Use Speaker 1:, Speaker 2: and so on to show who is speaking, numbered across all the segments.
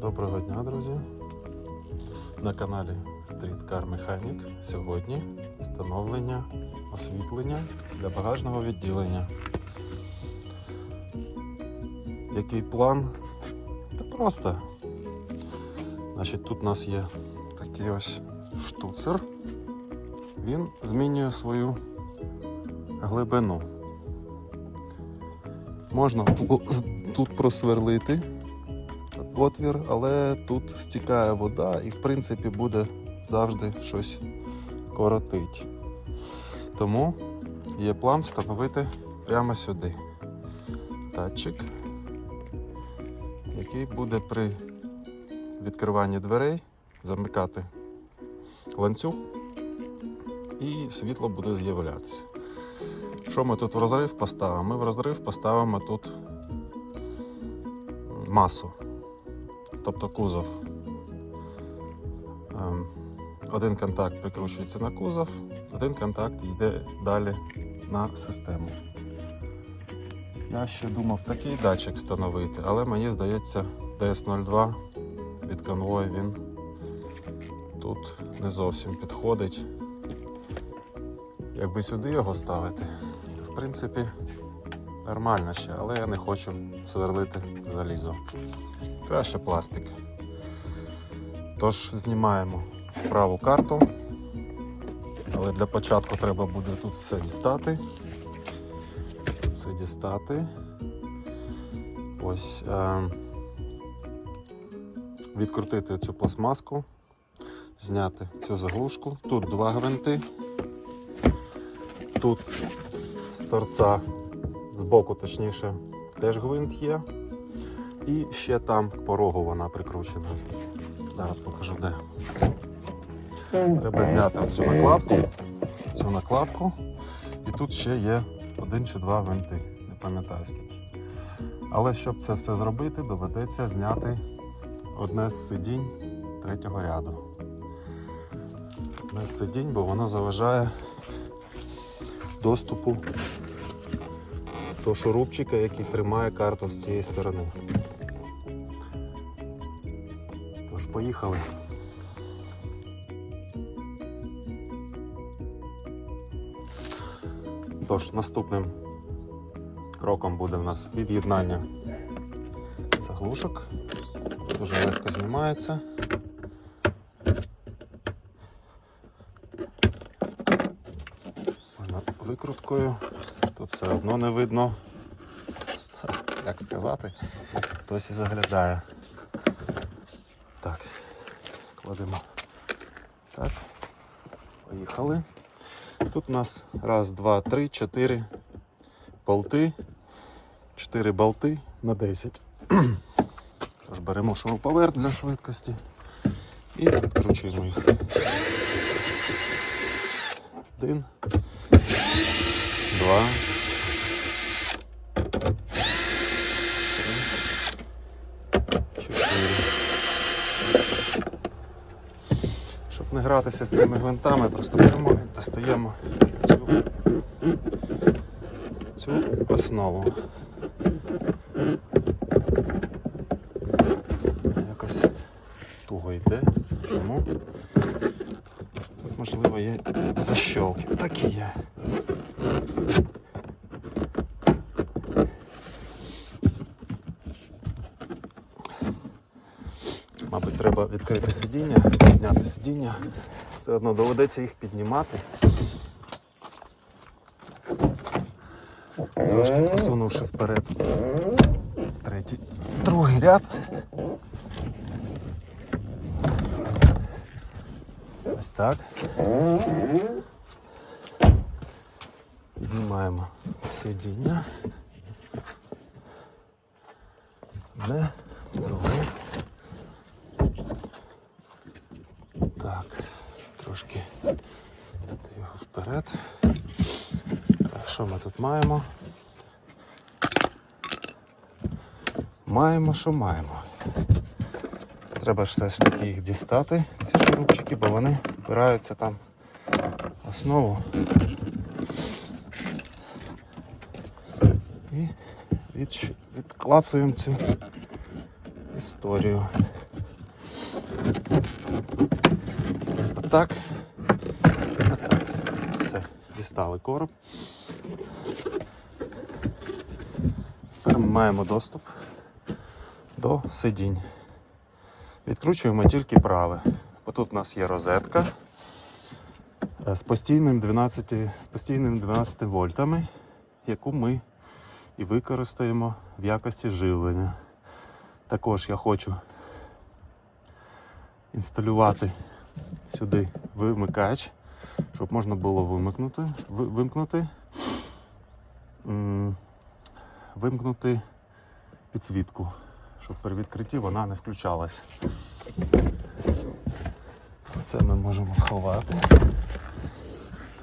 Speaker 1: Доброго дня, друзі! На каналі Street Car Mechanic. Сьогодні встановлення освітлення для багажного відділення. Який план? Та просто. Значить, тут у нас є такий ось штуцер. Він змінює свою глибину. Можна тут просверлити отвір, але тут стікає вода і в принципі буде завжди щось коротить. Тому є план встановити прямо сюди датчик, який буде при відкриванні дверей замикати ланцюг і світло буде з'являтися. Що ми тут в розрив поставимо? Ми в розрив поставимо тут масу, тобто кузов. Один контакт прикручується на кузов, один контакт йде далі на систему. Я ще думав такий датчик встановити, але мені здається DS02 від конвою він тут не зовсім підходить. Якби сюди його ставити, то в принципі нормально ще, але я не хочу сверлити залізо. Краще пластик. Тож знімаємо праву карту, але для початку треба буде тут все дістати. Все дістати. Ось відкрутити цю пластмаску, зняти цю заглушку. Тут два гвинти. Тут з торця, збоку точніше, теж гвинт є. І ще там к порогу вона прикручена. Зараз покажу де. Треба зняти цю накладку. І тут ще є один чи два гвинти. Не пам'ятаю скільки. Але щоб це все зробити, доведеться зняти одне з сидінь третього ряду. Одне з сидінь, бо воно заважає доступу до шурупчика, який тримає карту з цієї сторони. Тож, поїхали. Тож, наступним кроком буде в нас від'єднання заглушок. Дуже легко знімається. Можна викруткою. Тут все одно не видно, як сказати, хтось і заглядає. Так, кладемо. Так, поїхали. Тут у нас раз, два, три, 4 болти. 4 болти на 10. Тож беремо шуруповерт для швидкості і відкручуємо їх. 1, 2, 4. Щоб не гратися з цими гвинтами, просто беремо і достаємо цю основу. Якось туго йде. Чому? Тут, можливо, є защолки. Так і є. Мабуть, треба відкрити сидіння, підняти сидіння. Все одно доведеться їх піднімати. Трошки посунувши вперед другий ряд. Ось так. Піднімаємо сидіння. Одне, друге. Так, трошки його вперед. Так, що ми тут маємо? Маємо, що маємо. Треба ж все ж таки їх дістати, ці шурупчики, бо вони впираються там в основу. І відклацуємо цю історію. Отак. Все, дістали короб. Тепер ми маємо доступ до сидінь. Відкручуємо тільки праве. Бо тут у нас є розетка з постійним 12 вольтами, яку ми і використаємо в якості живлення. Також я хочу інсталювати сюди вимикач, щоб можна було вимкнути підсвітку, щоб при відкритті вона не включалась. Це ми можемо сховати.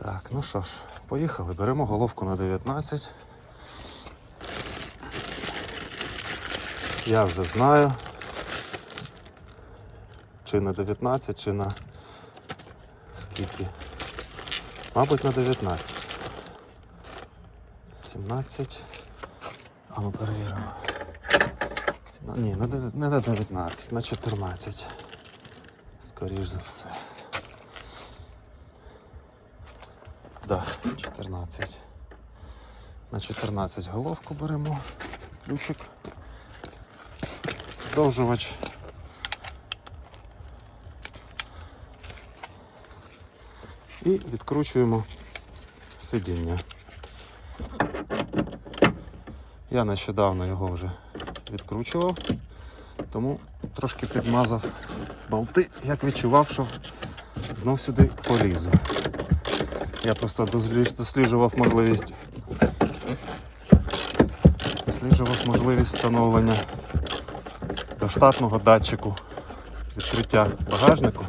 Speaker 1: Так, ну що ж, поїхали. Беремо головку на 19. Я вже знаю, чи на 19, чи на скільки. Мабуть, на 19. 17. А ну перевіримо. Ні, не на 19, на 14. Скоріш за все. Да, 14. На 14 головку беремо. Ключик. Продовжувач. І відкручуємо сидіння. Я нещодавно його вже відкручував, тому трошки підмазав болти, як відчував, що знов сюди полізу. Я просто досліджував можливість встановлення до штатного датчику відкриття багажнику.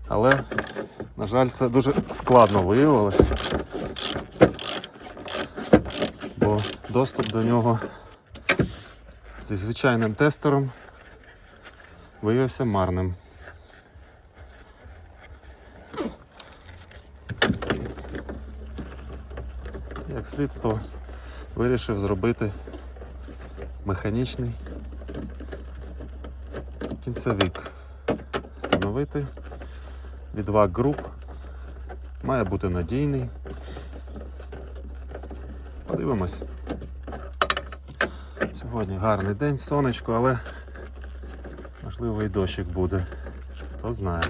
Speaker 1: Але, на жаль, це дуже складно виявилось, бо доступ до нього зі звичайним тестером виявився марним. Як слідство, вирішив зробити механічний кінцевик. Встановити відвак груп. Має бути надійний. Подивимось. Сьогодні гарний день, сонечко, але можливо і дощик буде. Хто знає.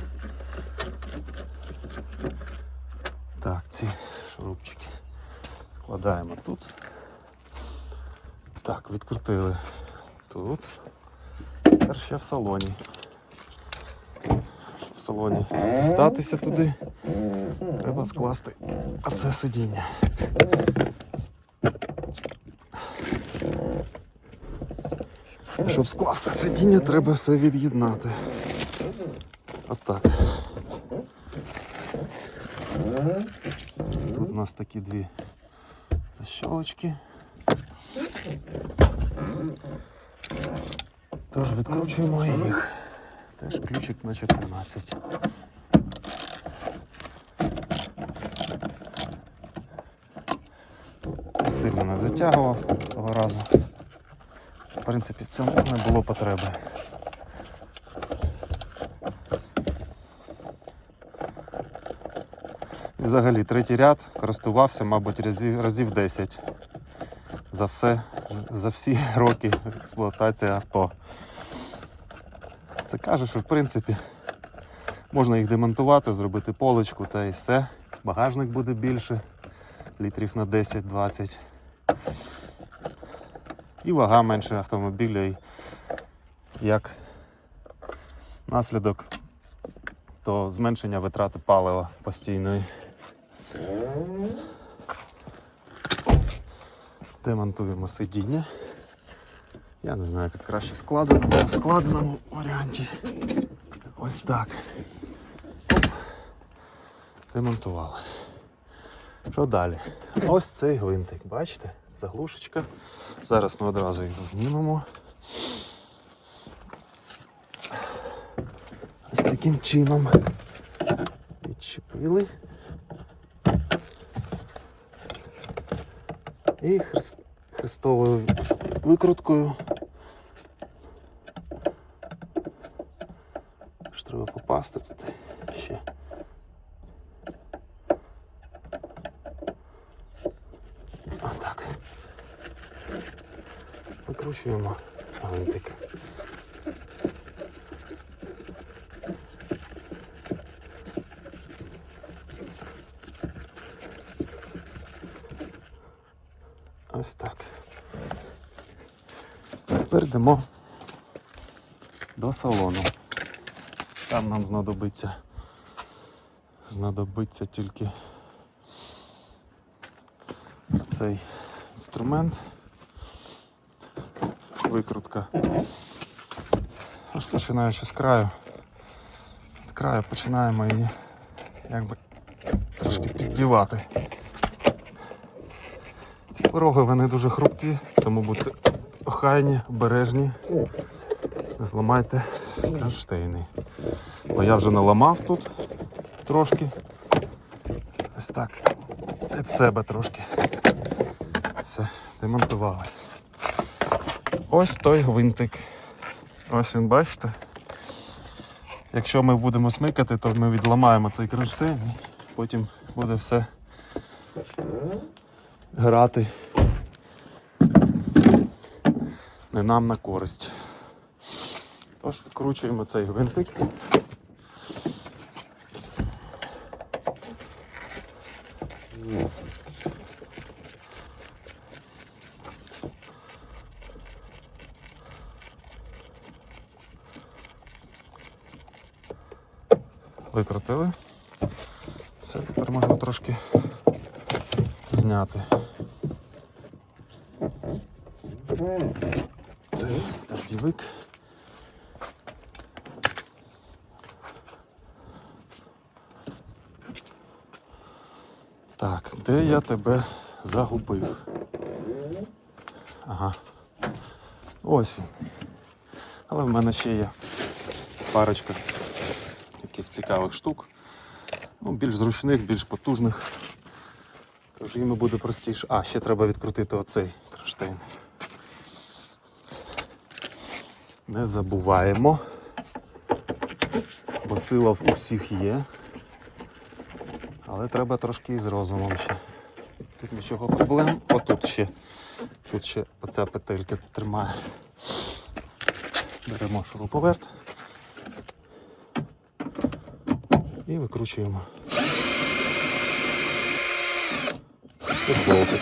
Speaker 1: Так, ці шурупчики складаємо тут. Так, відкрутили тут. Тепер ще в салоні. В салоні дістатися туди, треба скласти оце сидіння. Щоб скласти сидіння, треба все від'єднати. Отак. Тут у нас такі дві защолочки. Тож відкручуємо їх. Теж ключик на 14. Сильно не затягував того разу. В принципі, в цьому не було потреби. І взагалі, третій ряд користувався, мабуть, разів 10 за всі роки експлуатації авто. Це каже, що в принципі можна їх демонтувати, зробити поличку та і все. Багажник буде більше, літрів на 10-20. І вага менше автомобіля, і як наслідок, то зменшення витрати палива постійної. Демонтуємо сидіння. Я не знаю, як краще складено, в складеному варіанті. Ось так. Оп. Демонтували. Що далі? Ось цей гвинтик, бачите? Заглушечка. Зараз ми одразу його знімемо. Ось таким чином відчепили. І хрестовою викруткою Ж треба попасти тут ще. Отак. Викручуємо гвинтик. Ось так. Тепер йдемо до салону. Там нам знадобиться тільки цей інструмент, викрутка. Аж починаючи з краю. Від краю починаємо її якби трошки піддівати. Ці пороги вони дуже хрупкі, тому будьте охайні, обережні, не зламайте кронштейни. Бо я вже наламав тут трошки. Ось так. Від себе трошки. Все, демонтували. Ось той гвинтик. Ось він, бачите? Якщо ми будемо смикати, то ми відламаємо цей кронштейн і потім буде все грати не нам на користь. Тож відкручуємо цей гвинтик. Викрутили. Все, тепер можна трошки зняти. Цей дождівик. Так, де я тебе загубив? Ага. Ось він. Але в мене ще є парочка таких цікавих штук. Ну, більш зручних, більш потужних. Тож їм буде простіше. А, ще треба відкрутити оцей кронштейн. Не забуваємо, бо сила в усіх є. Але треба трошки із розумом ще. Тут нічого проблем. Отут ще. Тут ще оця петелька тримає. Беремо шуруповерт і викручуємо. Тут болтик.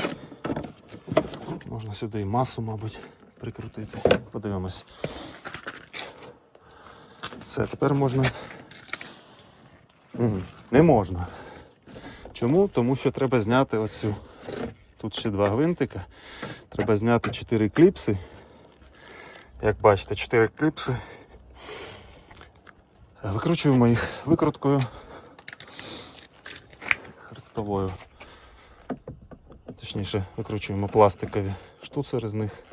Speaker 1: Можна сюди і масу, мабуть, прикрутити. Подивимось. Все, тепер можна. Не можна. Чому? Тому що треба зняти оцю. Тут ще 2 гвинтика. Треба зняти 4 кліпси. Як бачите, 4 кліпси. Викручуємо їх викруткою хрестовою. Точніше, викручуємо пластикові штуцери з них.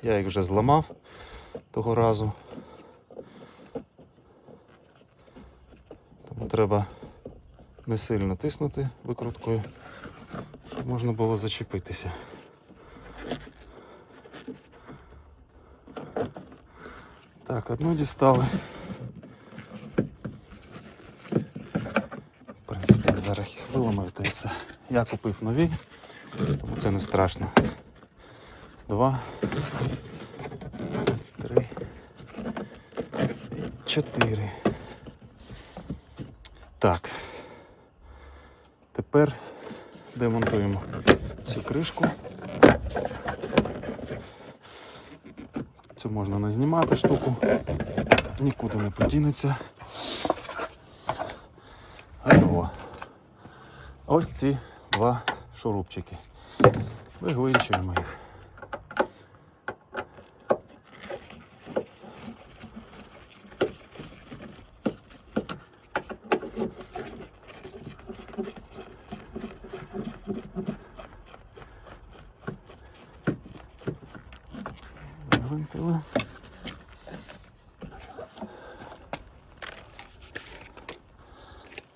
Speaker 1: Я їх вже зламав того разу. Тому треба не сильно тиснути викруткою, щоб можна було зачепитися. Так, одну дістали. В принципі, я зараз їх виламаю, то це. Я купив нові, тому це не страшно. 2, 3, 4. Так. Тепер демонтуємо цю кришку. Цю можна не знімати штуку, нікуди не подінеться. Ось ці 2 шурупчики. Вигвинчуємо їх. Вигвинтили.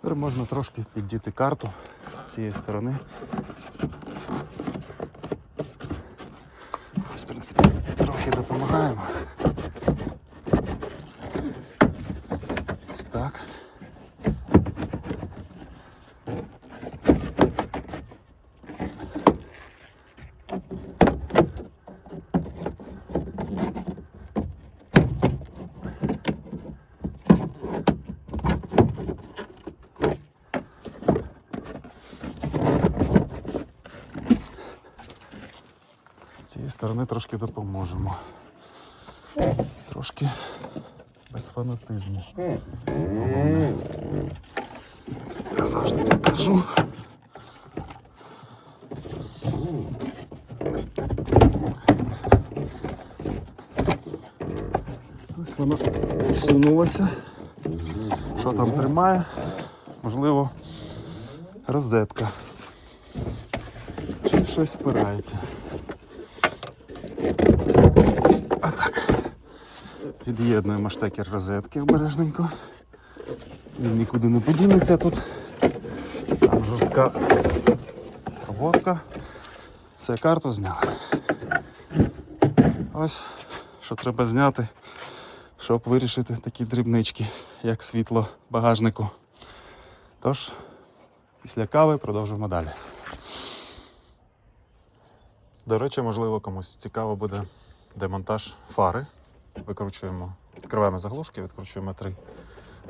Speaker 1: Тепер можна трошки піддіти карту з цієї сторони. Ось, в принципі, трохи допомагаємо. сторони трошки допоможемо. Трошки без фанатизму. Головне. Я завжди покажу. Ось вона сунулася. Що там тримає? Можливо, розетка. Чи щось впирається. А так. Під'єднуємо штекер розетки обережненько. Він нікуди не подінеться тут. Там жорстка проводка. Все, карту зняли. Ось, що треба зняти, щоб вирішити такі дрібнички, як світло багажнику. Тож, після кави продовжимо далі. До речі, можливо, комусь цікаво буде демонтаж фари. Викручуємо, відкриваємо заглушки, відкручуємо 3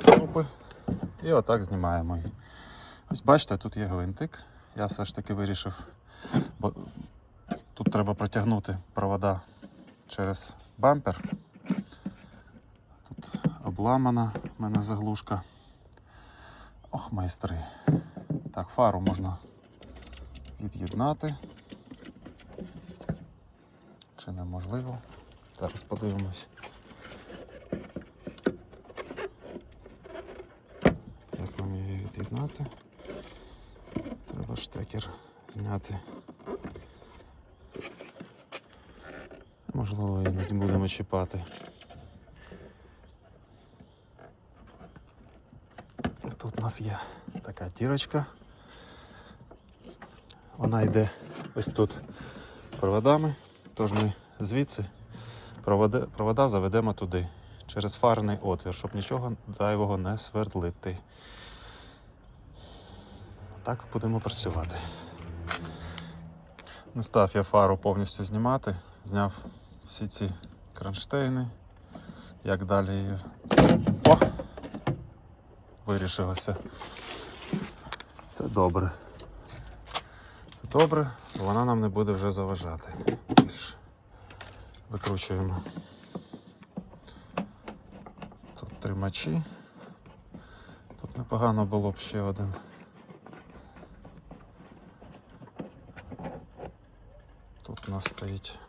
Speaker 1: шурупи і отак знімаємо її. Ось бачите, тут є гвинтик. Я все ж таки вирішив, бо тут треба протягнути провода через бампер. Тут обламана в мене заглушка. Ох, майстри. Так, фару можна від'єднати. Чи неможливо? Зараз подивимось. Як нам її від'єднати? Треба штекер зняти. Можливо, і не будемо чіпати. Тут у нас є така дірочка. Вона йде ось тут проводами, тож ми звідси провода заведемо туди, через фарний отвір, щоб нічого зайвого не свердлити. Так будемо працювати. Не став я фару повністю знімати, зняв всі ці кронштейни, як далі її... О! Вирішилося. Це добре. Це добре, бо вона нам не буде вже заважати. Більше. Викручуємо. Тут тримачі. Тут непогано було б ще один. Тут у нас стоїть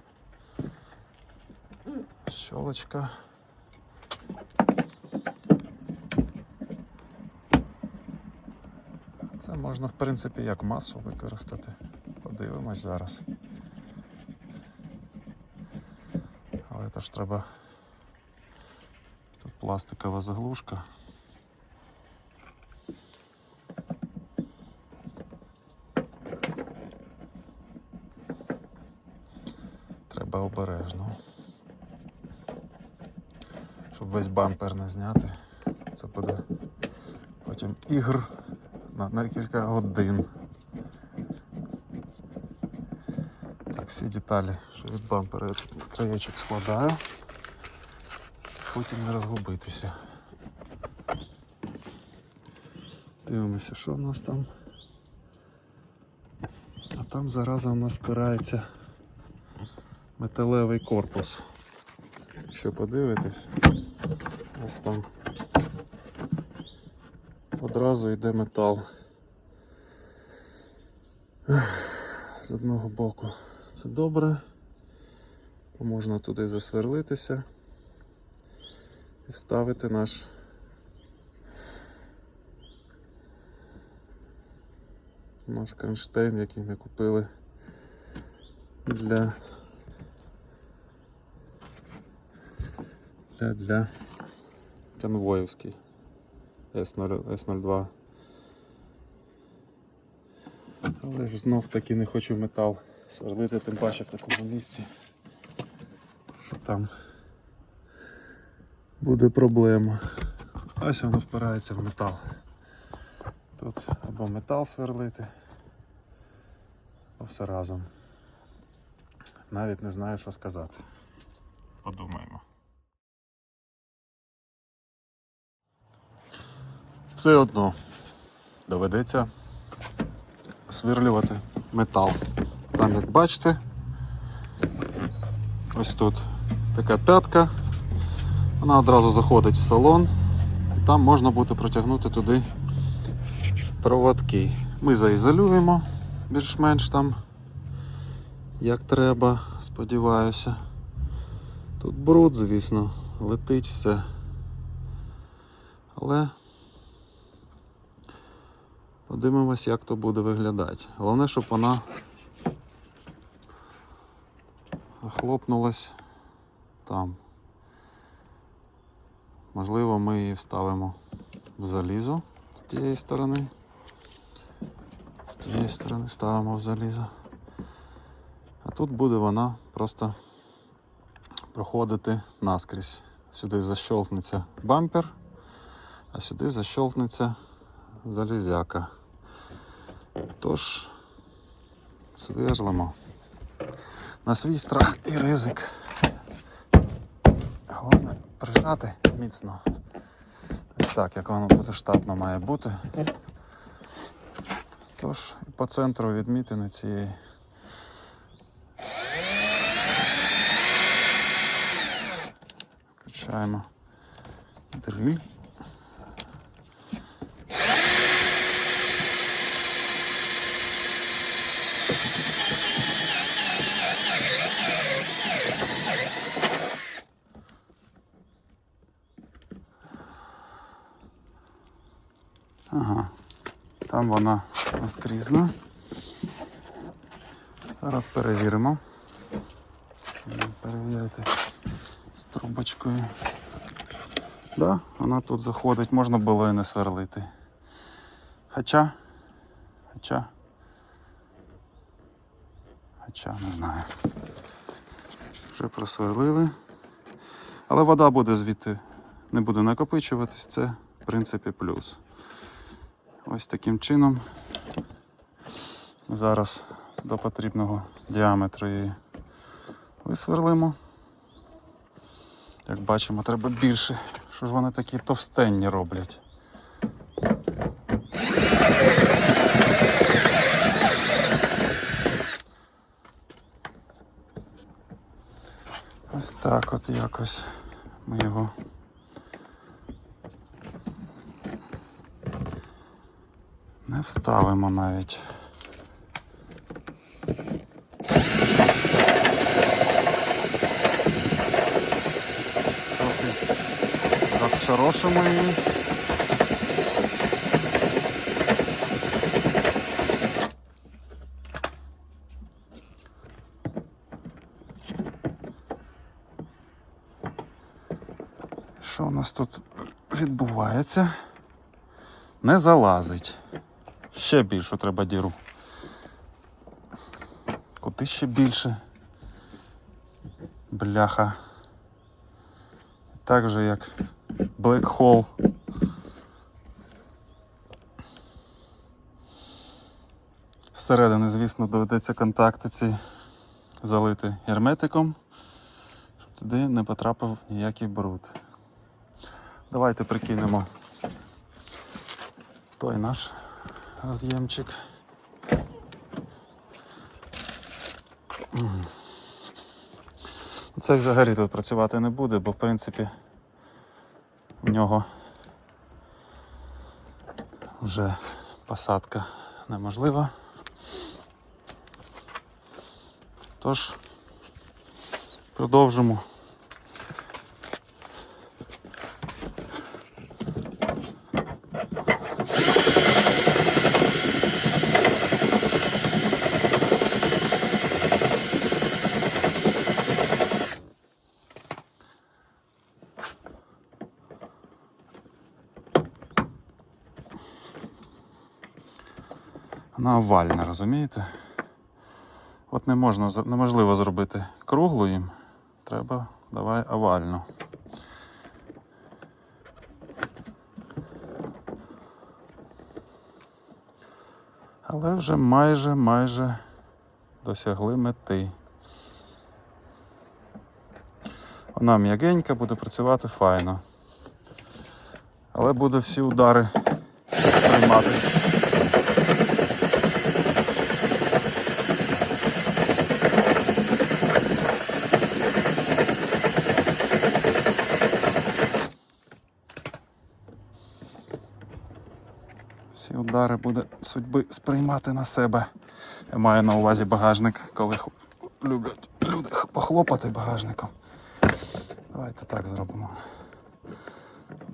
Speaker 1: щолочка. Це можна, в принципі, як масу використати. Подивимось зараз. Але теж треба... Тут пластикова заглушка. Треба обережно. Щоб весь бампер не зняти. Це буде потім ігр на кілька годин. Так, всі деталі, що від бампера я тут краєчок складаю. Потім не розгубитися. Дивимося, що в нас там. А там зараза у нас спирається металевий корпус. Якщо подивитись, ось там одразу йде метал з одного боку. Це добре, бо можна туди засверлитися і вставити наш кронштейн, який ми купили для конвоївський С02. Але ж знов таки не хочу метал сверлити, тим паче в такому місці, що там буде проблема. Ось воно впирається в метал. Тут або метал сверлити, або все разом. Навіть не знаю, що сказати. Подумаємо. Все одно доведеться сверлювати метал. Там, як бачите, Ось тут така п'ятка, вона одразу заходить в салон, і там можна буде протягнути туди проводки. Ми заізолюємо більш-менш там, як треба, сподіваюся. Тут бруд, звісно, летить все. Але подивимось, як то буде виглядати. Головне, щоб вона хлопнулась там. Можливо, ми її вставимо в залізо з тієї сторони. З тієї сторони ставимо в залізо. А тут буде вона просто проходити наскрізь. Сюди защолкнеться бампер, а сюди защолкнеться залізяка. Тож, сверлимо. На свій страх і ризик. Головне прижати міцно. Ось так, як воно буде штатно має бути. Тож, по центру відмітини цієї включаємо дриль. Ага, там вона наскрізна. Зараз перевіримо. Перевірити з трубочкою. Да, вона тут заходить, можна було і не сверлити. Хоча, не знаю. Вже просверлили. Але вода буде звідти, не буде накопичуватись, це в принципі плюс. Ось таким чином зараз до потрібного діаметру її висверлимо. Як бачимо, треба більше. Що ж вони такі товстенні роблять? Ось так от якось ми його не вставимо навіть. Трохи розшорошимо її. Що у нас тут відбувається? Не залазить. Ще більшу треба діру. Куди ще більше? Бляха. Так же як Black Hole. Зсередини, звісно, доведеться контакти ці залити герметиком, щоб туди не потрапив ніякий бруд. Давайте прикинемо той наш роз'ємчик. Цей взагалі тут працювати не буде, бо в принципі в нього вже посадка неможлива. Тож продовжимо. Вона овальна, розумієте? От неможливо зробити круглу їм, треба давай овальну. Але вже майже досягли мети. Вона м'ягенька, буде працювати файно. Але буде всі удари приймати. всі удари буде судьби сприймати на себе. Я маю на увазі багажник, коли люблять люди похлопати багажником. Давайте так зробимо.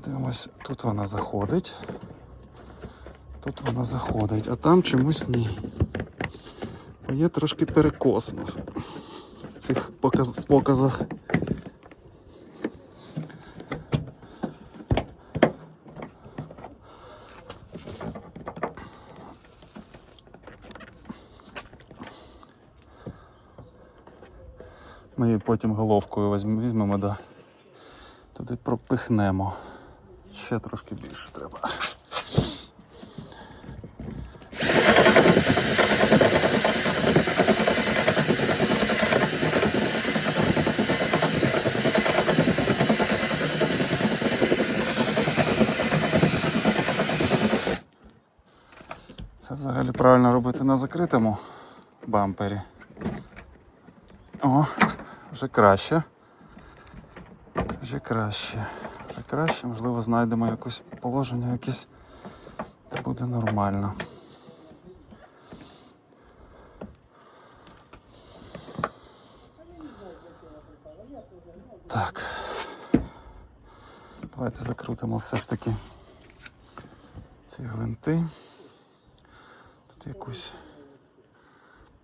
Speaker 1: Дивимось, тут вона заходить. Тут вона заходить, а там чомусь ні. Бо є трошки перекос у нас в цих показах. Ми її потім головкою візьмемо, да, туди пропихнемо. Ще трошки більше треба. Це взагалі правильно робити на закритому бампері. О, вже краще. Вже краще. Вже краще, можливо, знайдемо якесь положення, якесь, де буде нормально. Так. Давайте закрутимо все ж таки ці гвинти. Тут якусь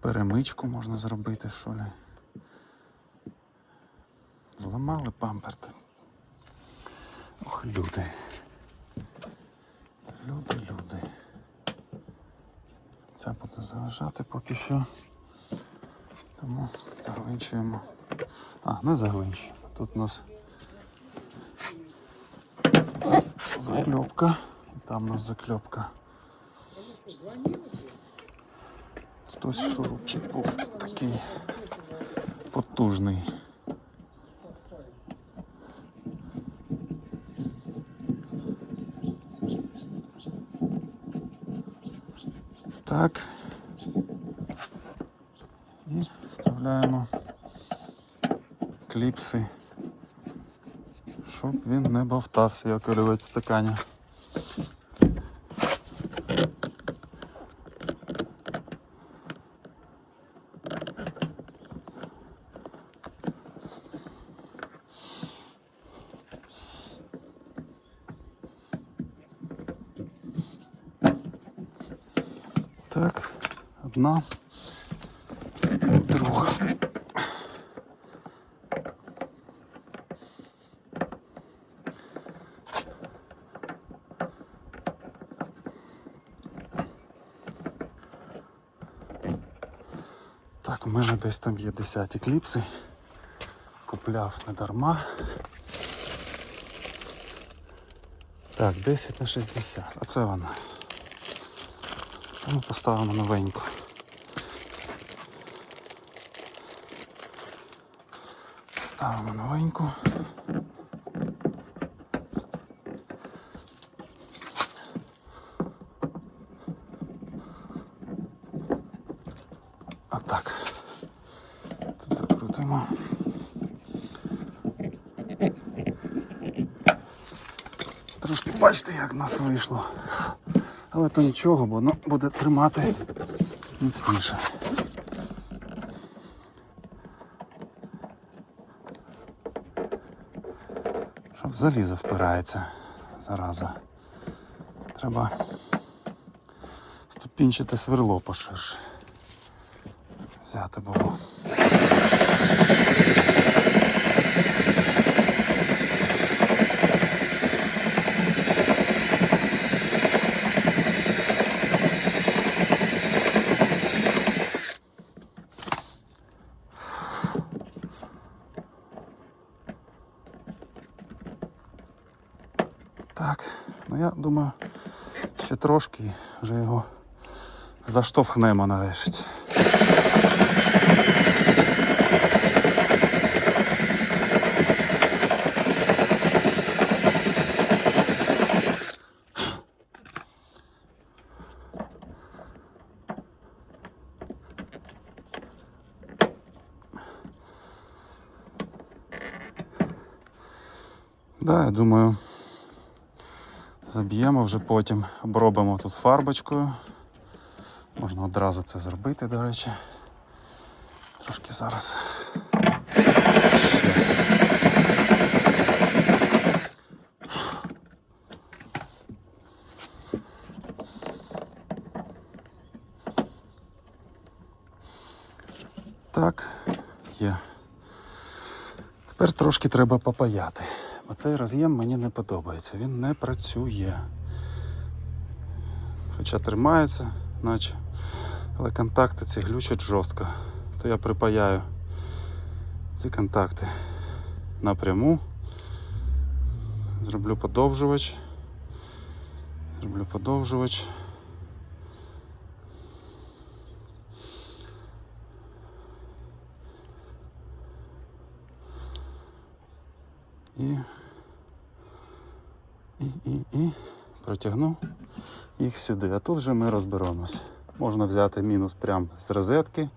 Speaker 1: перемичку можна зробити, що ли. Зламали бампер. Ох, люди. Люди. Це буде заважати поки що. Тому загвинчуємо. Не загвинчуємо. Тут у нас закльопка. І там у нас закльопка. Хтось шурупчик був такий потужний. Так. І вставляємо кліпси, щоб він не бовтався, як олівець в стакані. Так, одна, друга. Так, у мене десь там є 10 кліпси. Купляв не дарма. Так, 10х60. А це вона. Ми поставимо новеньку. Ставимо новеньку. Отак. Тут закрутимо. Трошки бачите, як в нас вийшло. Але то нічого, бо воно буде тримати міцніше. Що в залізо впирається, зараза. Треба ступінчате сверло поширше взяти було. Так, ну я думаю, ще трошки вже його заштовхнемо нарешті. Да, я думаю, Заб'ємо вже потім, обробимо тут фарбочкою. Можна одразу це зробити, до речі. Трошки зараз. Так, є. Тепер трошки треба попаяти. Оцей роз'єм мені не подобається, він не працює. Хоча тримається, наче, але контакти ці глючать жорстко. То я припаяю ці контакти напряму. Зроблю подовжувач. І протягну їх сюди. А тут вже ми розберемось. Можна взяти мінус прямо з розетки.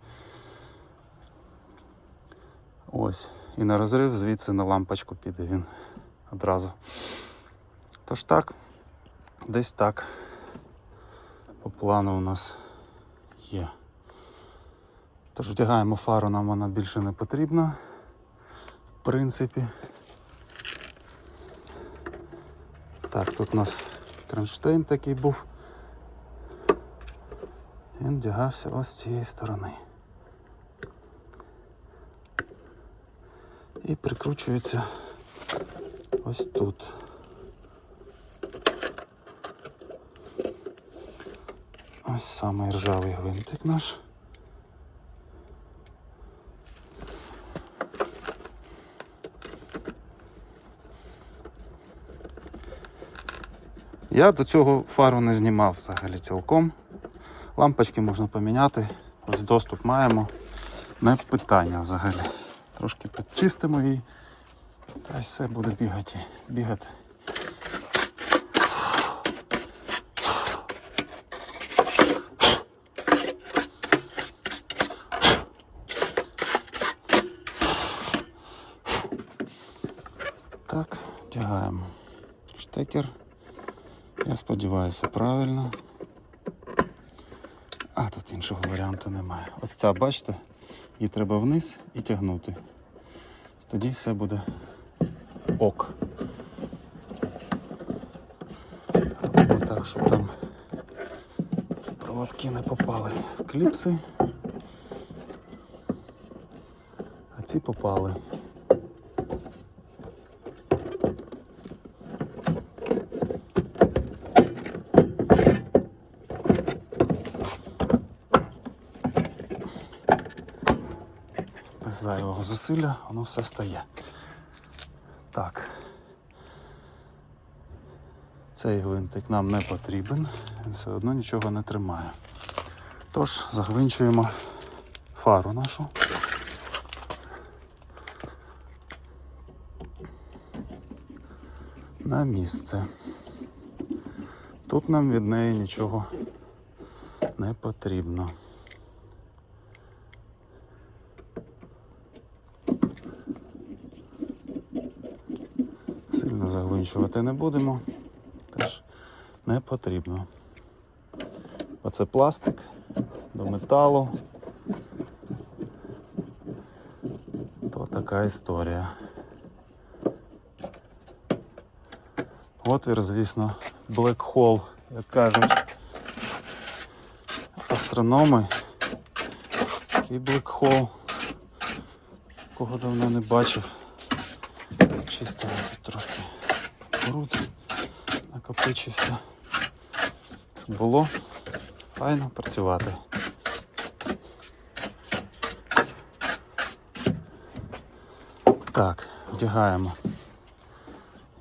Speaker 1: Ось. І на розрив звідси на лампочку піде він одразу. Тож так, десь так по плану у нас є. Тож вдягаємо фару, нам вона більше не потрібна. В принципі. Так, тут у нас кронштейн такий був. Він вдягався ось з цієї сторони. І прикручується ось тут. Ось самий ржавий гвинтик наш. Я до цього фару не знімав взагалі цілком. Лампочки можна поміняти. Ось доступ маємо. Не питання взагалі. Трошки підчистимо її. Та й все буде бігати. Так, вдягаємо штекер. Я сподіваюся, правильно. А тут іншого варіанту немає. Ось ця, бачите, її треба вниз і тягнути. Тоді все буде ок. Робимо так, щоб там ці проводки не попали в кліпси, а ці попали. Без зайвого зусилля воно все стає. Так. Цей гвинтик нам не потрібен, він все одно нічого не тримає. Тож, загвинчуємо фару нашу. На місце. Тут нам від неї нічого не потрібно. Сильно загвинчувати не будемо, теж не потрібно. Оце пластик до металу. То така історія. Отвір, звісно, black hole, як кажуть астрономи. Такий black hole, кого давно не бачив. Чисто тут трохи бруд накопичився, щоб було файно працювати. Так, вдягаємо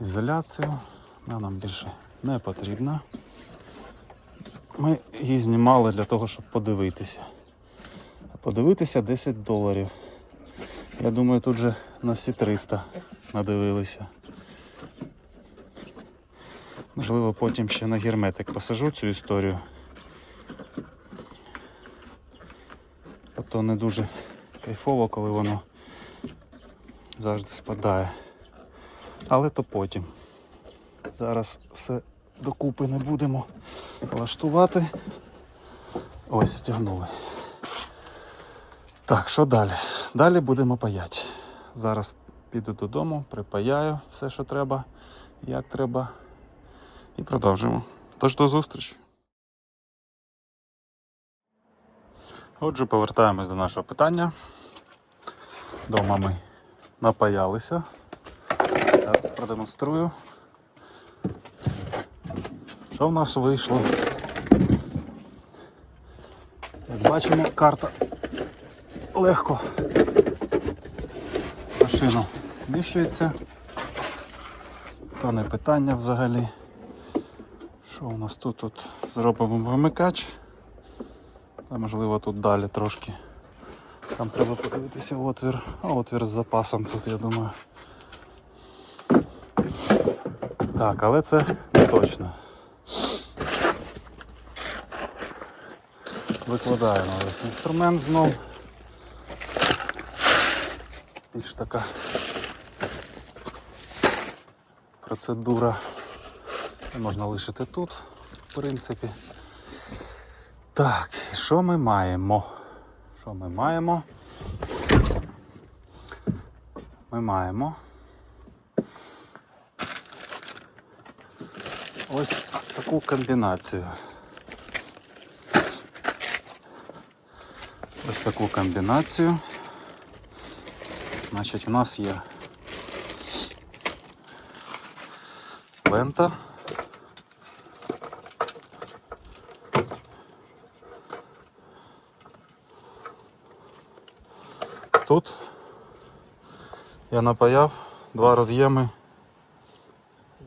Speaker 1: ізоляцію, вона нам більше не потрібна. Ми її знімали для того, щоб подивитися. Подивитися $10. Я думаю, тут же на всі 300 надивилися. Можливо, потім ще на герметик посажу цю історію. А то не дуже кайфово, коли воно завжди спадає. Але то потім. Зараз все докупи не будемо влаштувати. Ось, тягнули. Так, що далі? Далі будемо паяти. Зараз піду додому, припаяю все, що треба, як треба. І продовжимо. Тож до зустрічі. Отже, повертаємось до нашого питання. Дома ми напаялися. Зараз продемонструю, що в нас вийшло. Як бачимо, карта легко машину вміщується. То не питання взагалі. Що у нас тут? Тут зробимо вимикач. А можливо тут далі трошки. Там треба подивитися отвір. А отвір з запасом тут, я думаю. Так, але це не точно. Викладаємо весь інструмент знов. Більш така процедура. Можна лишити тут, в принципі. Так, що ми маємо? Що ми маємо? Ми маємо ось таку комбінацію. Ось таку комбінацію. Значить, у нас є лента. Тут я напаяв 2 роз'єми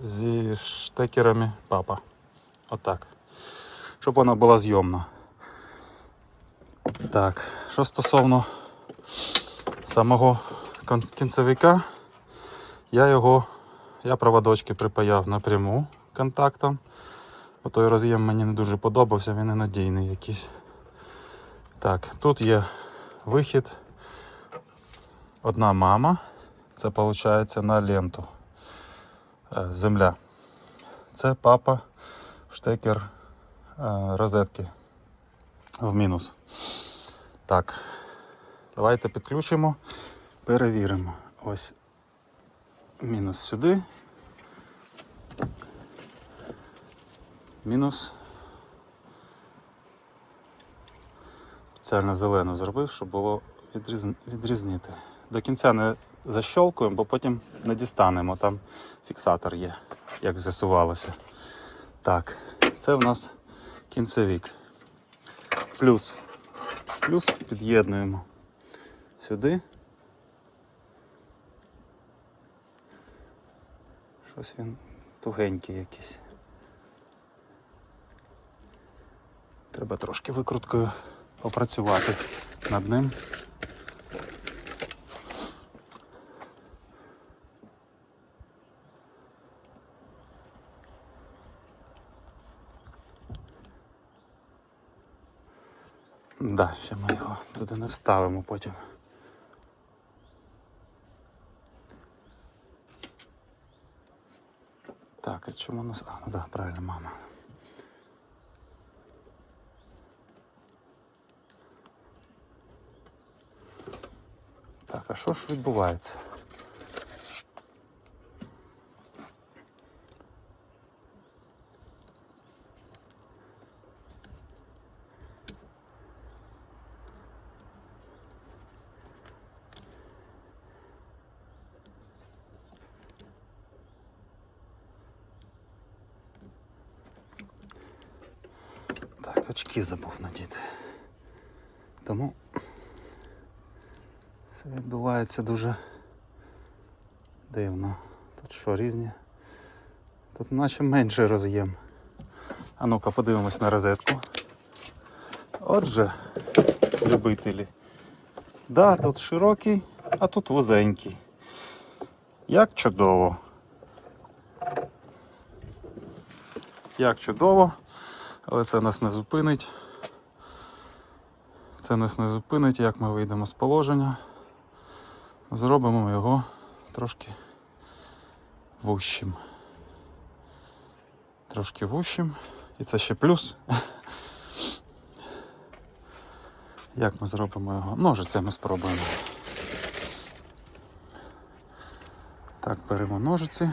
Speaker 1: зі штекерами папа. Отак. Щоб вона була зйомна. Так, що стосовно самого кінцевика, я проводочки припаяв напряму контактом. Той роз'єм мені не дуже подобався, він ненадійний якийсь. Так, тут є вихід. Одна мама, це виходить на ленту, земля. Це папа в штекер розетки в мінус. Так, давайте підключимо, перевіримо. Ось мінус сюди, мінус. Спеціально зелену зробив, щоб було відрізнити. До кінця не защолкуємо, бо потім не дістанемо. Там фіксатор є, як з'ясувалося. Так, це в нас кінцевик. Плюс під'єднуємо сюди. Щось він тугенький якийсь. Треба трошки викруткою попрацювати над ним. Да, ще ми його туди не вставимо потім. Так, а чому у нас... ну да, правильно, мама. Так, а що ж відбувається? Так, очки забув надіти. Тому це відбувається дуже дивно. Тут що, різні? Тут наче менший роз'єм. А ну-ка подивимось на розетку. Отже, любителі. Да, тут широкий, а тут вузенький. Як чудово. Як чудово. Але це нас не зупинить. Це нас не зупинить, як ми вийдемо з положення. Зробимо його трошки вущим. трошки вущим. І це ще плюс. Як ми зробимо його? Ножицями спробуємо. Так, беремо ножиці.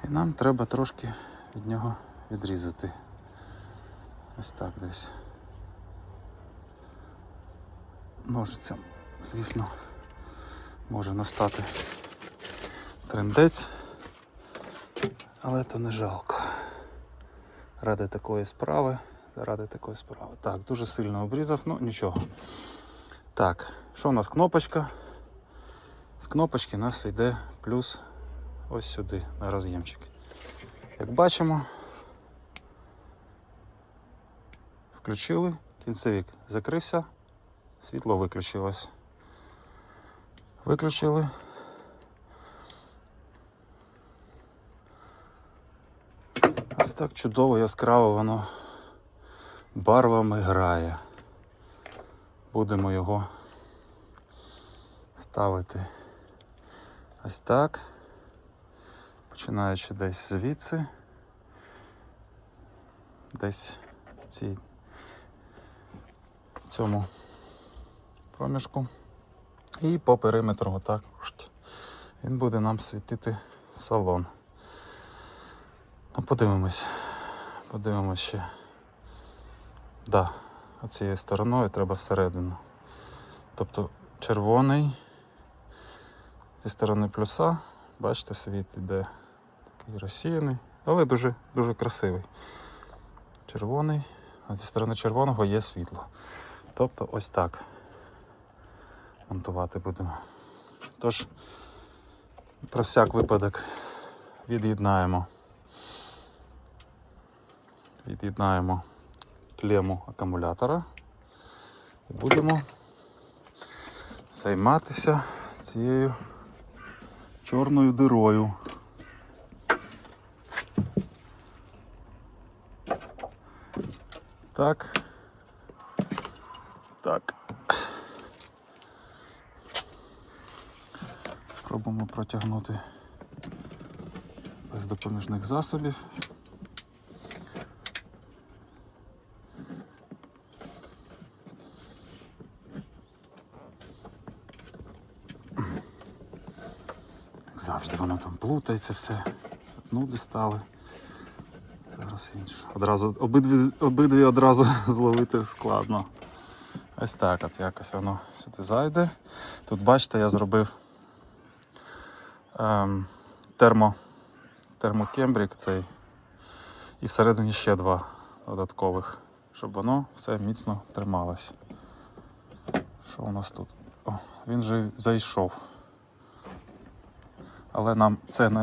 Speaker 1: І нам треба трошки від нього відрізати. Ось так десь. Ножицям, звісно, може настати трындець, але то не жалко. Ради такої справи. Так, дуже сильно обрізав, ну нічого. Так, що у нас кнопочка? З кнопочки у нас йде плюс ось сюди, на роз'ємчик. Як бачимо, включили, кінцевик закрився, світло виключилось. Виключили. Ось так чудово, яскраво воно барвами грає. Будемо його ставити ось так, починаючи десь звідси, десь в цьому проміжку, і по периметру отак він буде нам світити в салон. Ну, подивимось ще. Да, оцією стороною треба всередину. Тобто червоний зі сторони плюса, бачите, світ іде такий розсіяний, але дуже, дуже красивий. Червоний, а зі сторони червоного є світло. Тобто ось так монтувати будемо. Тож, про всяк випадок від'єднаємо клему акумулятора і будемо займатися цією чорною дирою. Так. Спробуємо протягнути без допоміжних засобів. Завжди воно там плутається все. Одну дістали. Зараз іншу. Обидві одразу зловити складно. Ось так от якось воно сюди зайде. Тут бачите, я зробив термокембрік цей. І всередині ще 2 додаткових, щоб воно все міцно трималось. Що у нас тут? О, він же зайшов. Але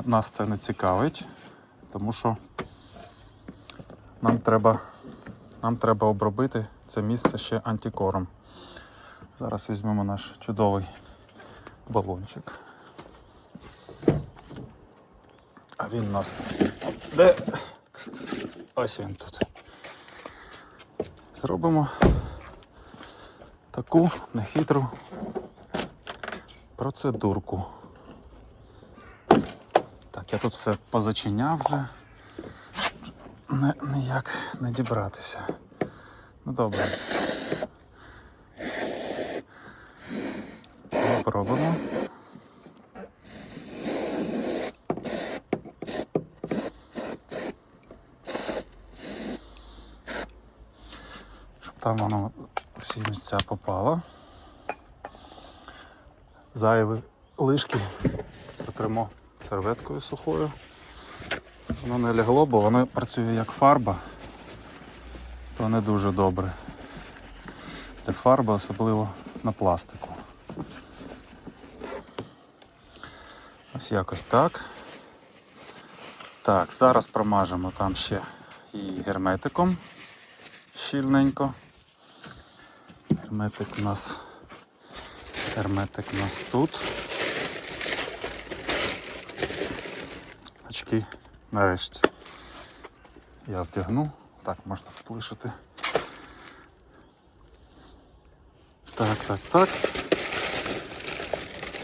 Speaker 1: нас це не цікавить, тому що нам треба обробити це місце ще антикором. Зараз візьмемо наш чудовий балончик. А він у нас де? Ось він тут. Зробимо таку нехитру процедурку. Так, я тут все позачиняв вже. Ніяк не дібратися. Ну добре. Попробуємо. Щоб там воно всі місця попало. Зайві лишки протримо серветкою сухою. Воно не лягло, бо воно працює як фарба, то не дуже добре. Для фарби, особливо на пластику. Ось якось так. Так, зараз промажемо там ще і герметиком щільненько. Герметик у нас тут. Очки нарешті я вдягну. Так, можна тут лишити. Так.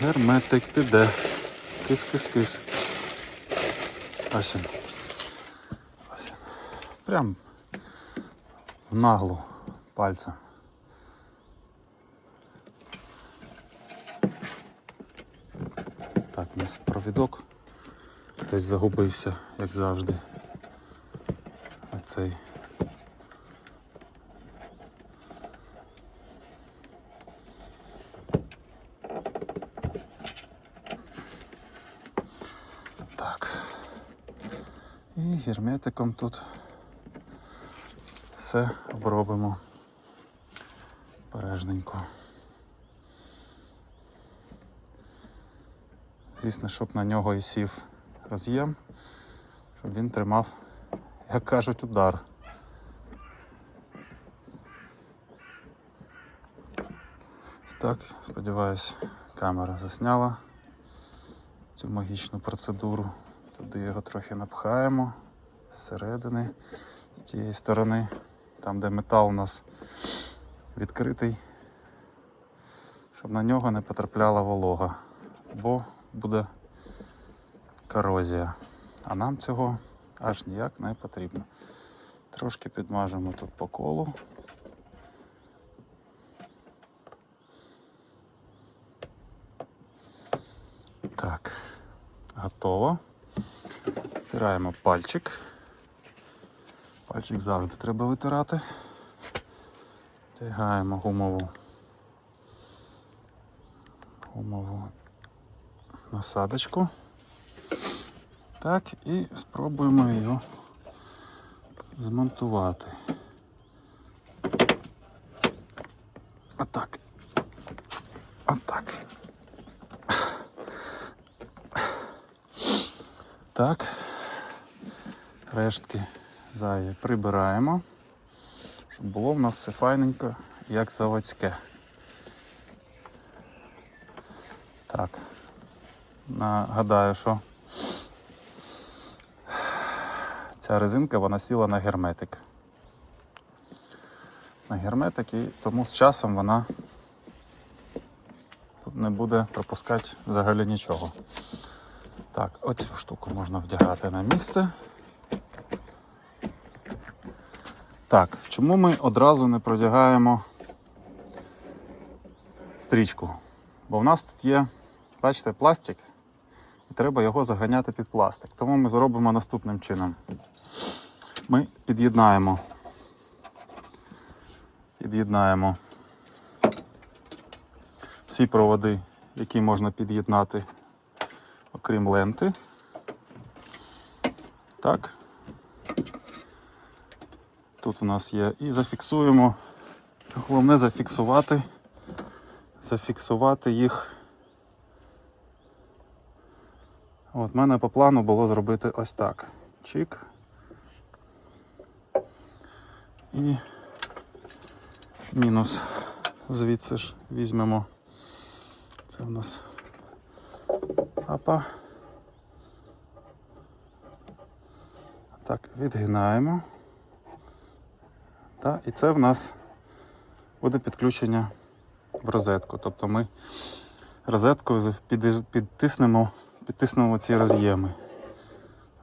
Speaker 1: Герметик, ти де? Кис. Ось він. Прям в наглу пальцем. Так, у нас провідок десь загубився, як завжди. Оцей. Так. І герметиком тут все обробимо бережненько. Звісно, щоб на нього і сів роз'єм, щоб він тримав, як кажуть, удар. Так, сподіваюсь, камера засняла цю магічну процедуру. Туди його трохи напхаємо зсередини, з тієї сторони, там де метал у нас відкритий, щоб на нього не потрапляла волога, бо буде корозія. А нам цього аж ніяк не потрібно. Трошки підмажемо тут по колу. Так, готово. Втираємо пальчик. Пальчик завжди треба витирати. Втягаємо гумову насадочку. Так, і спробуємо її змонтувати. Отак. Отак. Так. Рештки зайві прибираємо, щоб було в нас все файненько, як заводське. Так. Нагадаю, що ця резинка, вона сіла на герметик. На герметик, і тому з часом вона не буде пропускати взагалі нічого. Так, оцю штуку можна вдягати на місце. Так, чому ми одразу не продягаємо стрічку? Бо в нас тут є, бачите, пластик, і треба його заганяти під пластик. Тому ми зробимо наступним чином. Ми під'єднаємо всі проводи, які можна під'єднати, окрім ленти. Так. Тут у нас є. І зафіксуємо. Головне зафіксувати їх. От, в мене по плану було зробити ось так. Чик. І мінус звідси ж візьмемо. Це у нас апа. Так, відгинаємо. Так, і це в нас буде підключення в розетку. Тобто ми розеткою підтиснемо ці роз'єми.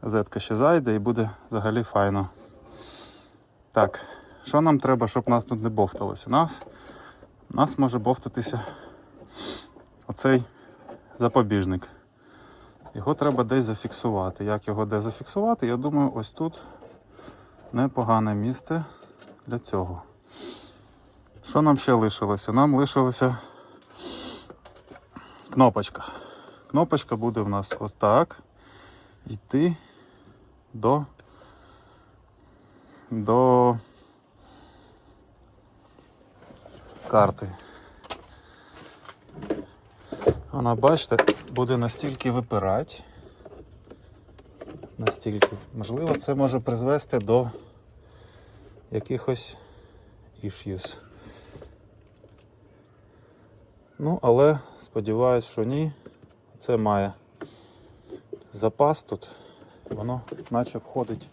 Speaker 1: Розетка ще зайде і буде взагалі файно. Так, що нам треба, щоб нас тут не бовталося? Нас може бовтатися оцей запобіжник. Його треба десь зафіксувати. Як його де зафіксувати? Я думаю, ось тут непогане місце для цього. Що нам ще лишилося? Нам лишилася кнопочка. Кнопочка буде в нас ось так йти до карти. Вона, бачите, буде настільки випирати. Можливо, це може призвести до якихось issues. Ну, але сподіваюсь, що ні. Це має запас тут. Воно наче входить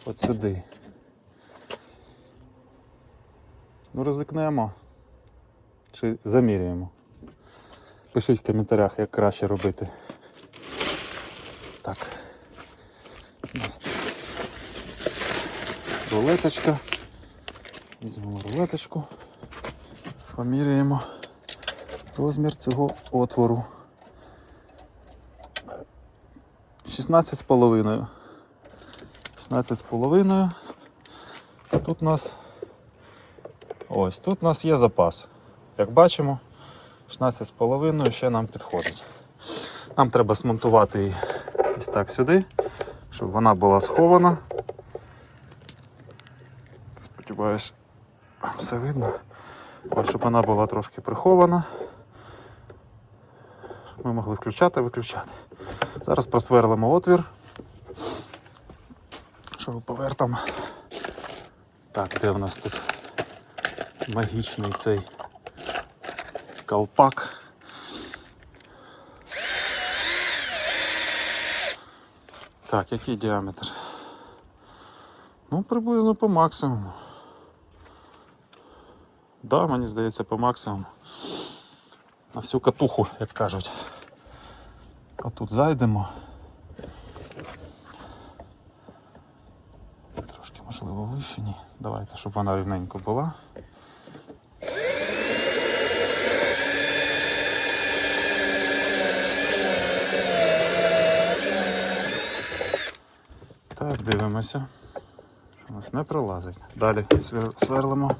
Speaker 1: от сюди. Ну, ризикнемо чи заміряємо. Пишіть в коментарях, як краще робити. Так. рулеточка. Візьмемо рулеточку, поміряємо розмір цього отвору. 16,5. 16,5. Тут у нас тут у нас є запас. Як бачимо, 16,5 ще нам підходить. Нам треба смонтувати її ось так сюди, щоб вона була схована. Сподіваюсь, все видно. Ось, щоб вона була трошки прихована. Щоб ми могли включати-виключати. Зараз просверлимо отвір. Шуруповертом. Так, де в нас тут магічний цей колпак? Так, який діаметр? Ну, приблизно по максимуму. Да, мені здається, по максимуму. На всю катуху, як кажуть. Отут зайдемо. Трошки, можливо, вище. Ні. Давайте, щоб вона рівненько була. Так, дивимося. Що у нас не пролазить. Далі сверлимо.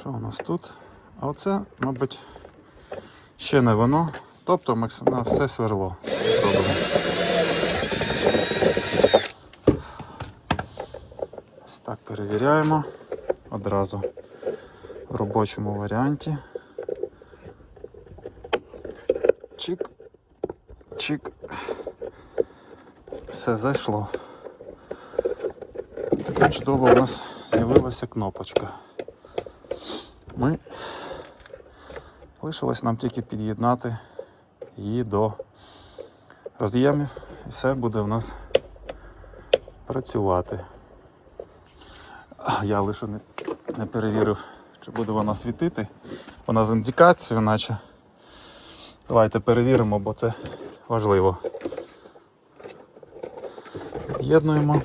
Speaker 1: Що у нас тут? А оце, мабуть, ще не воно. Тобто на все сверло робимо. Ось так перевіряємо одразу в робочому варіанті. Чик, чик. Все зайшло. Така чудово у нас з'явилася кнопочка. Лишилось нам тільки під'єднати її до роз'ємів і все буде в нас працювати. Я лише не перевірив, чи буде вона світити. Вона з індикацією, наче. Давайте перевіримо, бо це важливо. Під'єднуємо.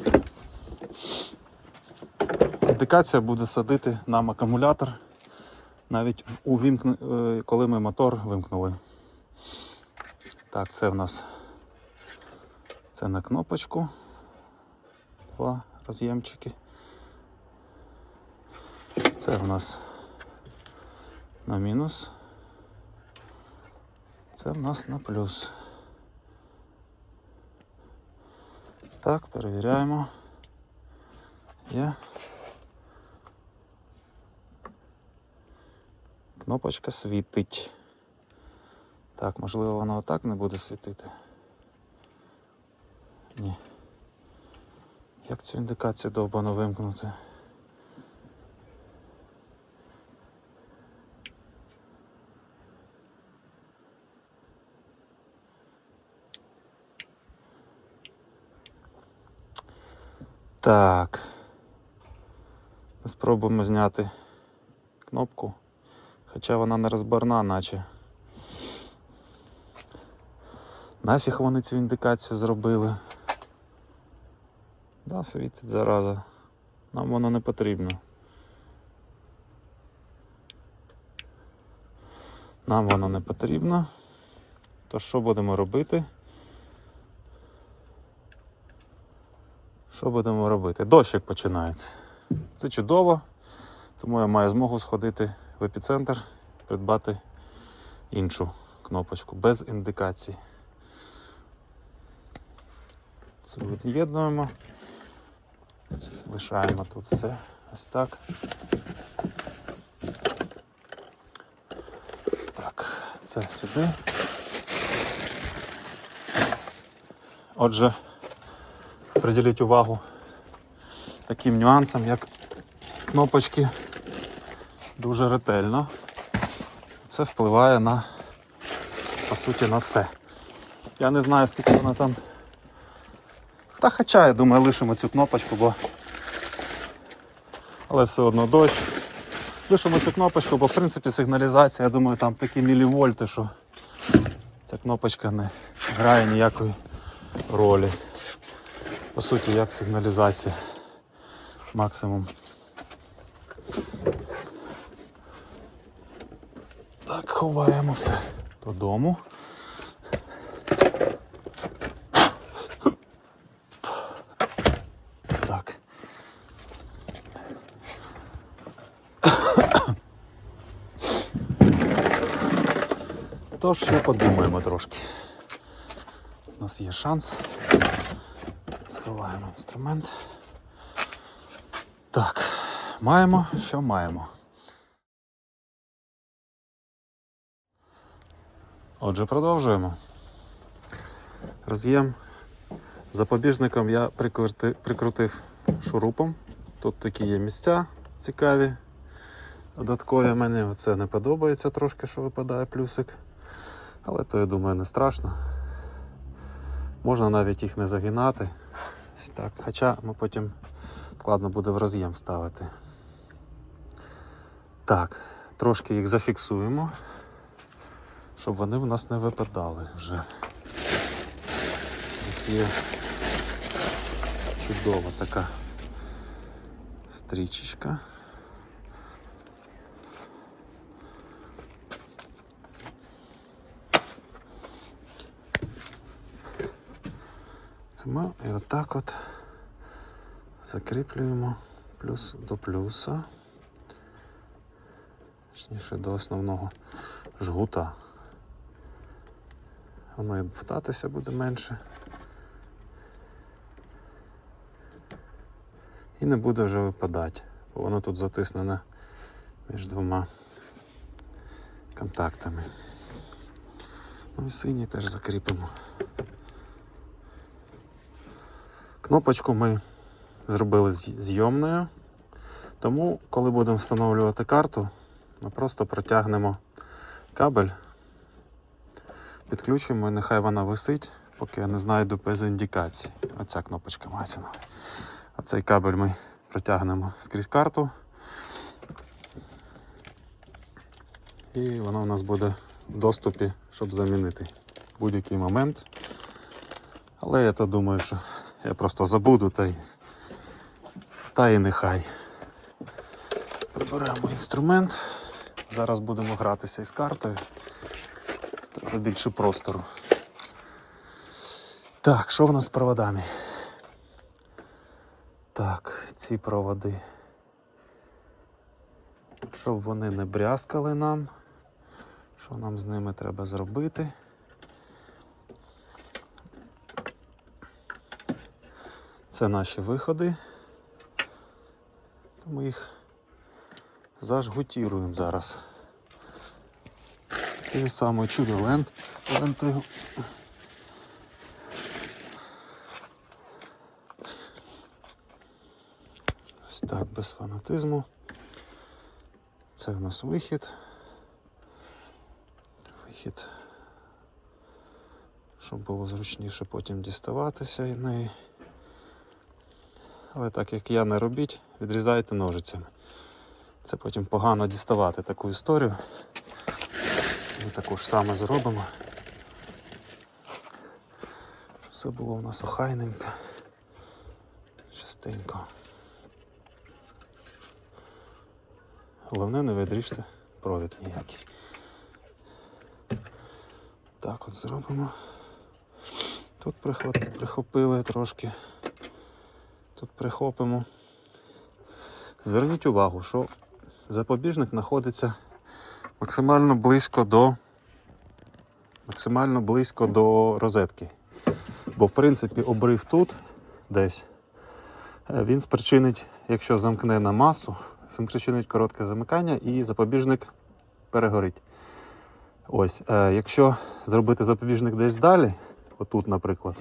Speaker 1: Індикація буде садити нам акумулятор навіть коли ми мотор вимкнули. Так, це в нас на кнопочку. Два роз'ємчики. Це в нас на мінус. Це в нас на плюс. Так, перевіряємо. Є. Кнопочка світить. Так, можливо, вона отак не буде світити. Ні. Як цю індикацію довбано вимкнути? Так. Спробуємо зняти кнопку. Хоча вона не розборна, наче. Нафіг вони цю індикацію зробили. Да, світить, зараза. Нам воно не потрібно. Нам воно не потрібно. То що будемо робити? Що будемо робити? Дощик починається. Це чудово, тому я маю змогу сходити в епіцентр, придбати іншу кнопочку без індикації. Це від'єднуємо, лишаємо тут все ось так. Так, це сюди. Отже, приділіть увагу таким нюансам, як кнопочки, дуже ретельно. Це впливає на, по суті, на все. Я не знаю, скільки вона там. Та хоча, я думаю, лишимо цю кнопочку, але все одно дощ. Лишимо цю кнопочку, бо в принципі сигналізація, я думаю, там такі мілівольти, що Ця кнопочка не грає ніякої ролі. По суті, як сигналізація. Максимум. Так, ховаємо все додому. Так. Тож ще подумаємо трошки. У нас є шанс. Сховаємо інструмент. Так, маємо, що маємо. Отже, продовжуємо. Роз'єм запобіжником я прикрутив шурупом. Тут такі є місця цікаві. Додаткові мені це не подобається трошки, що випадає плюсик. Але то, я думаю, не страшно. Можна навіть їх не загинати. Ось так. Хоча ми потім складно буде в роз'єм ставити. Так, трошки їх зафіксуємо, щоб вони в нас не випадали вже. Ось є чудова така стрічечка. І отак от закріплюємо плюс до плюса, точніше до основного жгута. Воно і втатися буде менше. І не буде вже випадати, бо воно тут затиснене між двома контактами. Ну і синій теж закріпимо. Кнопочку ми зробили зйомною, тому коли будемо встановлювати карту, ми просто протягнемо кабель, підключимо і нехай вона висить, поки я не знайду без індикації. Оця кнопочка мається на увазі. Оцей кабель ми протягнемо скрізь карту. І вона у нас буде в доступі, щоб замінити в будь-який момент. Але я то думаю, що я просто забуду, та й нехай. Приберемо інструмент. Зараз будемо гратися із картою. Треба більше простору. Так, що в нас з проводами? Так, ці проводи. Щоб вони не брязкали нам. Що нам з ними треба зробити? Це наші виходи. Ми їх зажгутіруємо зараз. Тією самою чудо-лентою. Ось так, без фанатизму. Це в нас вихід. Вихід, щоб було зручніше потім діставатися і неї. Але так як я, не робіть, відрізайте ножицями. Це потім погано діставати таку історію. Ми таку ж саме зробимо. Щоб все було у нас охайненько, чистенько. Головне, не відріжте провід ніякий. Так от зробимо. Тут прихопили трошки. Тут прихопимо. Зверніть увагу, що запобіжник знаходиться максимально близько до розетки. Бо в принципі обрив тут десь, він спричинить, якщо замкне на масу, спричинить коротке замикання і запобіжник перегорить. Ось, якщо зробити запобіжник десь далі, отут, наприклад,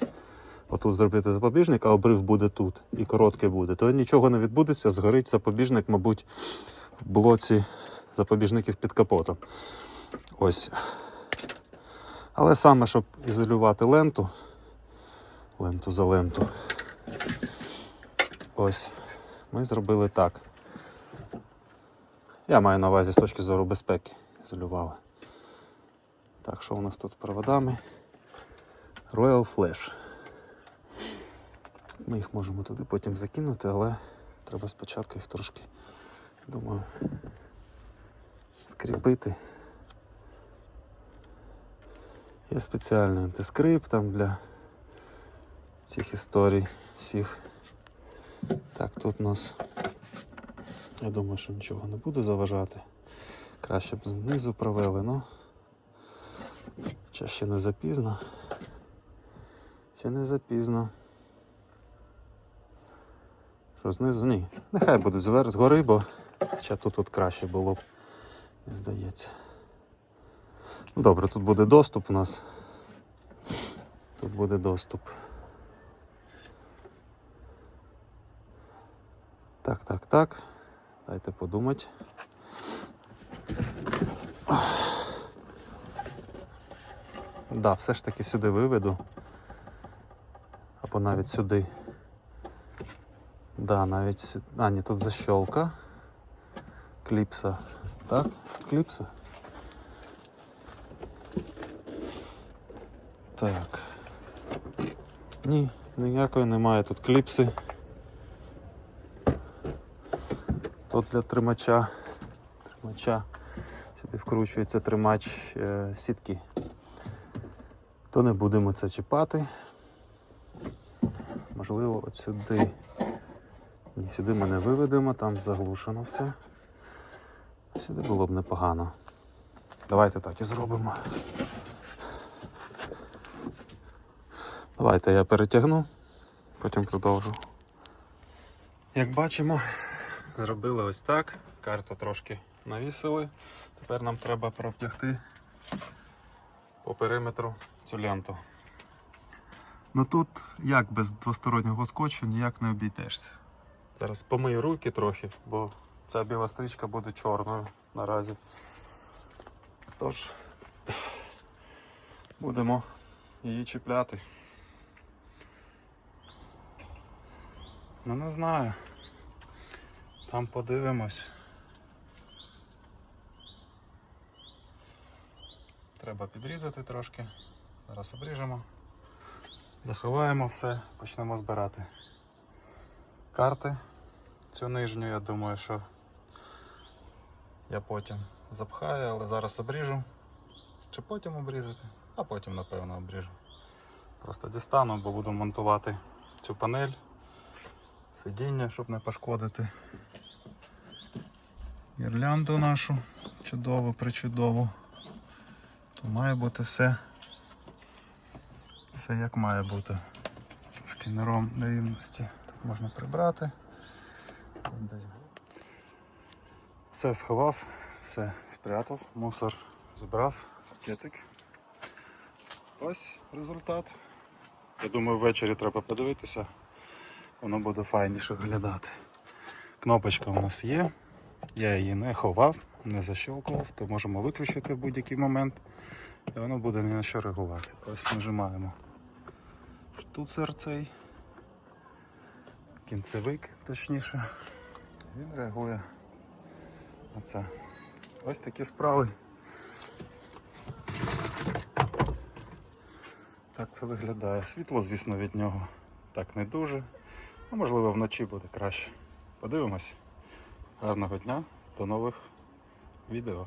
Speaker 1: отут зробити запобіжник, а обрив буде тут і короткий буде, то нічого не відбудеться, згорить запобіжник, мабуть, в блоці запобіжників під капотом. Ось. Але саме, щоб ізолювати ленту за ленту, ось, ми зробили так. Я маю на увазі з точки зору безпеки, ізолювали. Так, що у нас тут з проводами? Royal Flash. Ми їх можемо туди потім закинути, але треба спочатку їх трошки, думаю, скріпити. Є спеціальний антискрип там для цих історій всіх. Так, тут у нас, я думаю, що нічого не буде заважати. Краще б знизу провели, ну ще не запізно. Ще не запізно. Що, знизу? Ні. Нехай буде згори, бо хоча тут краще було б, здається. Ну, добре, тут буде доступ у нас. Тут буде доступ. Так. Дайте подумати. Да, все ж таки сюди виведу. Або навіть сюди. Да, навіть... А, ні, тут защёлка. Кліпса. Так? Кліпса? Так. Ні, ніякої немає тут кліпси. Тут для тримача. Сюди вкручується тримач сітки. То не будемо це чіпати. Можливо, от сюди. Ні, сюди ми не виведемо, там заглушено все. Сюди було б непогано. Давайте так і зробимо. Давайте я перетягну, потім продовжу. Як бачимо, зробили ось так. Карту трошки навісили. Тепер нам треба провтягти по периметру цю ленту. Ну тут, як без двостороннього скотчу, ніяк не обійдешся. Зараз помию руки трохи, бо ця біла стрічка буде чорною наразі. Тож, будемо її чіпляти. Ну не знаю. Там подивимось. Треба підрізати трошки. Зараз обріжемо. Заховаємо все, почнемо збирати. Карти. Цю нижню, я думаю, що я потім запхаю, але зараз обріжу. Чи потім обрізати? А потім, напевно, обріжу. Просто дістану, бо буду монтувати цю панель, сидіння, щоб не пошкодити. Гірлянду нашу чудову-причудову. То має бути все як має бути. Трошки нерівності тут можна прибрати. Все сховав, все спрятав, мусор забрав, пакетик. Ось результат. Я думаю, ввечері треба подивитися, воно буде файніше виглядати. Кнопочка у нас є, я її не ховав, не защелкував, то можемо виключити в будь-який момент і воно буде ні на що реагувати. Ось нажимаємо штуцер цей, кінцевик точніше, він реагує на це. Ось такі справи. Так це виглядає. Світло, звісно, від нього так не дуже. Ну, можливо, вночі буде краще. Подивимось. Гарного дня, до нових відео.